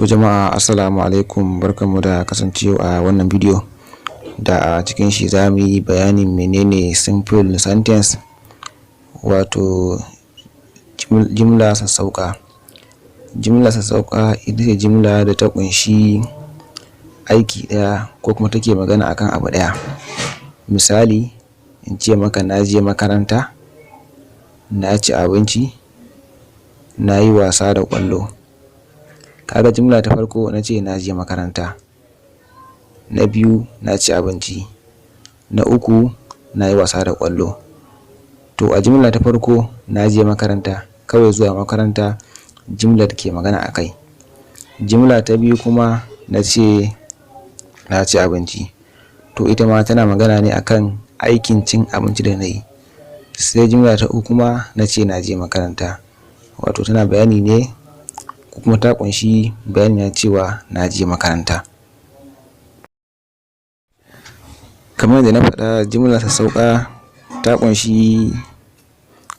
To jama'a assalamu alaikum, barkanmu da kasancewa a wannan bidiyo da a cikin shi za mu yi bayanin menene simple sentence wato jimla sassauka. Jimla sassauka ita ce jimla da ta kunshi aiki ɗaya ko kuma take magana akan abu ɗaya. Misali in ce maka na je makaranta, na ci abinci, na yi wasa da ƙwallo. Kaga jimla ta farko na ce na je makaranta, na biyu na ci abinci, na uku na yi wasa da ƙwallo. To a jimla ta farko na je makaranta, kawai zuwa makaranta jimlar ke magana a kai. Jimla ta biyu kuma na ce na ci abinci, to ita ma tana magana ne akan aikin cin abinci da na yi. Sai jimla ta uku kuma na ce na je makaranta, wato tana bayani ne kuma ta kunshi bayani na cewa na je makaranta. Kamar da na faɗa, jimla sassauka ta kunshi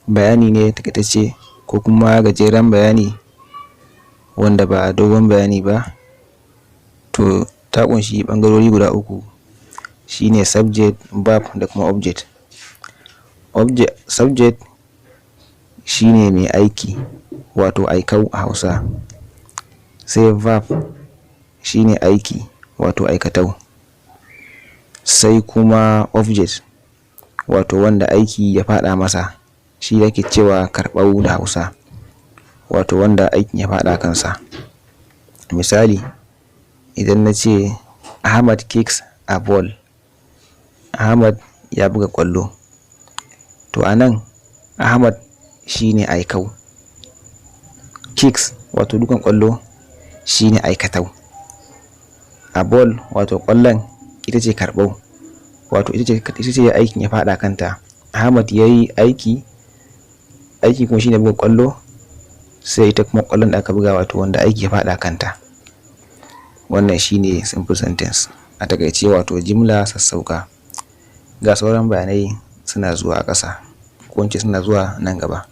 bayani ne takaitacce ko kuma gajeren bayani wanda ba dogon bayani ba. To ta kunshi ɓangarori guda uku, shine subject, verb da kuma object. Subject shine mai aiki wato aikau a Hausa. Sai verb shine aiki wato aikatau. Sai kuma object wato wanda aiki ya faɗa masa, shi yake cewa karɓau da Hausa, wato wanda aikin ya faɗa kansa. Misali idan na ce Ahmad kicks a ball, Ahmad ya buga ƙwallo. To anan Ahmad shine aikau, kicks wato dukan ƙwallo shine aikatau, a ball wato ƙwallon ita ce karɓau, wato ita ce aikin ya faɗa kanta. Ahmad ya yi aiki kuma shine buga ƙwallo, sai ita kuma ƙwallon da aka buga wato wanda aiki ya faɗa kanta. Wannan shine simple sentence a takaice, wato jimla sassauka. Ga sauran bayanai suna zuwa a ƙasa, ko in ce suna zuwa nan gaba.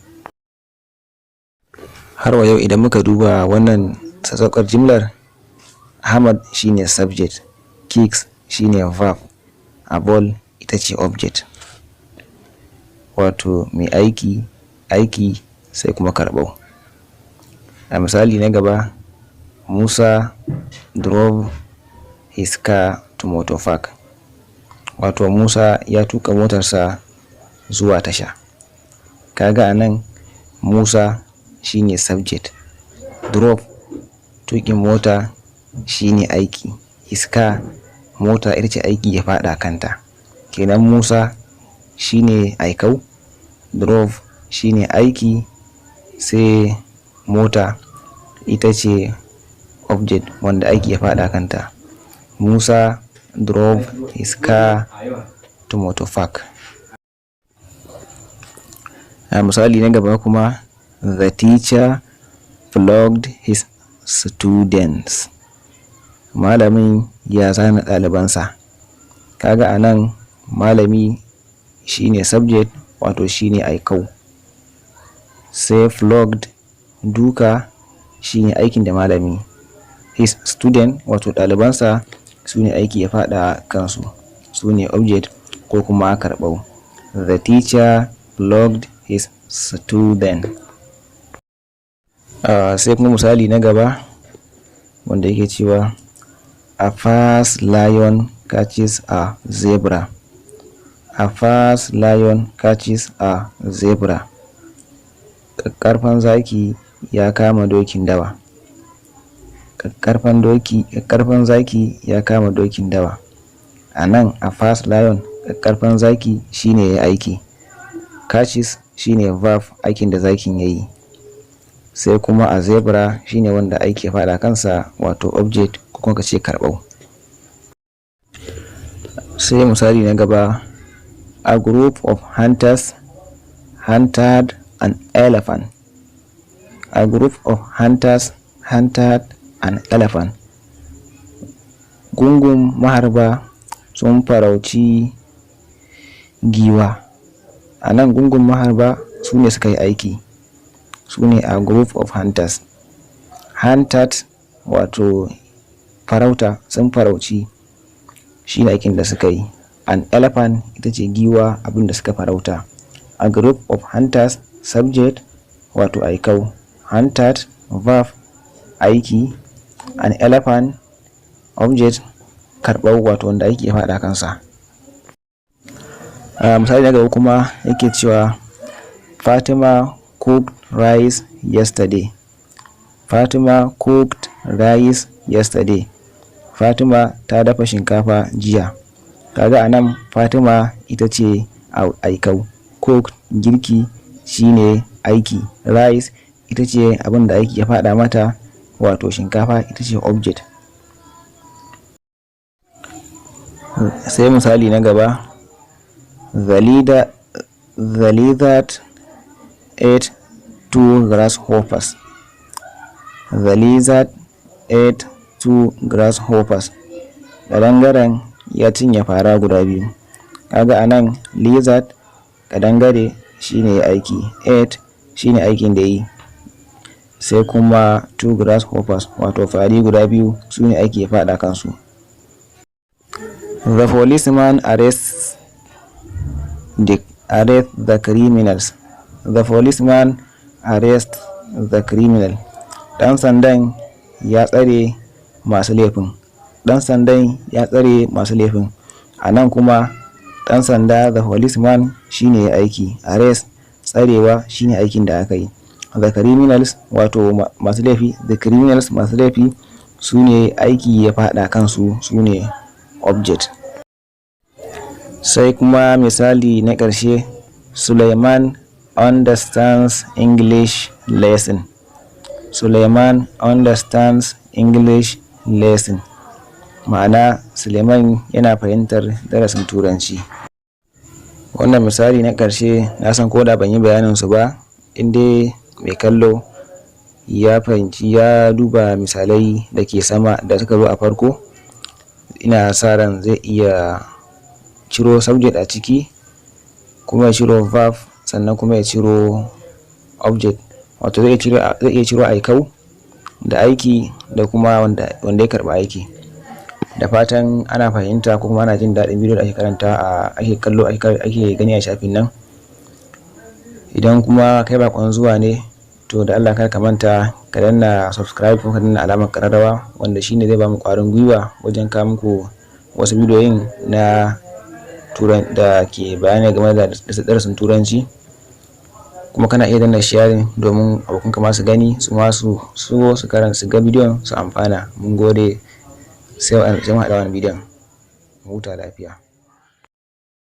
Har wa yau idan muka duba wannan sassaukar jimlar, Ahmad shine subject, kicks shine verb, a ball ita ce object, wato mai aiki sai kuma karɓau. A misali na gaba, Musa drove his car to motor park, wato Musa ya tuka motarsa zuwa tasha. Kaga anan Musa shine subject, drove tuƙin mota shine aiki, his car mota ita ce aiki ya faɗa kanta. Kenan Musa shine aikau, drove shine aiki, sai mota ita ce object wanda aiki ya faɗa kanta. Musa drove his car to motor park. A misali na gaba kuma, the teacher flogged his students, malamin ya zana ɗalibansa. Kaga anan malami shine subject wato shine aikau, sai flogged duka shine aikin da malami, his student wato ɗalibansa su ne aiki ya faɗa kansu, su ne object ko kuma karɓau. The teacher flogged his student. Sai kuma misali na gaba wanda yake cewa a fast lion catches a zebra, a fast lion catches a zebra. Ƙarfan zaki ya kama dokin dawa, ƙarfan zaki ya kama dokin dawa. A nan a fast lion ƙarfan zaki shine ya aiki, catches shine verb aikin da zakin ya yi, sai kuma a zebra shine wanda aiki ya faɗa kansa wato object ko kuma kace karɓau. Sai misali na gaba, a group of hunters hunted an elephant, a group of hunters hunted an elephant. Gungun maharba sun farauci giwa. A nan gungun maharba su ne suka yi aiki, su ne a group of hunters. Hunted wato farauta, sun farauci, shine aikin da suka yi. An elephant ita ce giwa, abin da suka farauta. A group of hunters, subject wato aikau. Hunted verb aiki. An elephant object karɓar wato wanda aiki ya faɗa kansa. Misali na gaba kuma yake cewa Fatima cooked rice yesterday. Fatima cooked rice yesterday. Fatima ta dafa shinkafa jiya. Kaga anan Fatima ita ce aikau, cook girki shine aiki, rice ita ce abin da aiki ya faɗa mata wato shinkafa ita ce object. Sai misali na gaba, the lizard ate 2 grasshoppers. The lizard ate 2 grasshoppers. Kadangaren ya cinye fara guda 2. Kaga anan lizard kadangare shine aiki, ate shine aikin da yi, sai kuma 2 grasshoppers wato fari guda 2 sune aiki ya faɗa kansu. The policeman arrests the criminals. The policeman arrests the criminal. Dan sandan ya tsare masu laifin. Dan sandan ya tsare masu laifin. Anan kuma dan sanda the policeman shine aiki, arrest tsarewa shine aikin da aka yi. The criminals wato masu laifi, the criminals masu laifi sune aiki ya faɗa kansu, sune object. Sai kuma misali na ƙarshe, Suleiman understands English lesson. Suleiman understands English lesson. Ma'ana Suleiman yana fahimtar darasin Turanci. Wannan misali na ƙarshe na san ko da ban yi bayanin su ba, inda mai kallo ya fahimci, ya duba misalai da ke sama da suka zo a farko, ina sa ran zai iya ciro subject a ciki, kuma ya ciro verb, sannan kuma ya ciro object, wato zai iya ciro aikau da aiki da kuma wanda ya karba aiki. Da fatan ana fahimta ko kuma ana jin daɗin bidiyo da ake karanta ake kallo ake gani a shafin nan. Idan kuma kai bakon zuwa ne, to da Allah kar ka manta ka danna subscribe ko ka danna alamar kararrawa, wanda shine zai ba mu ƙwarin gwiwa wajen kawo muku wasu bidiyoyin na da ke bayani game da darasin Turanci. Kuma kana iya danna sharing domin abokanka masu gani su karanta, su ga bidiyon su amfana. Mun gode, sai mu haɗa wani bidiyon. Huta lafiya.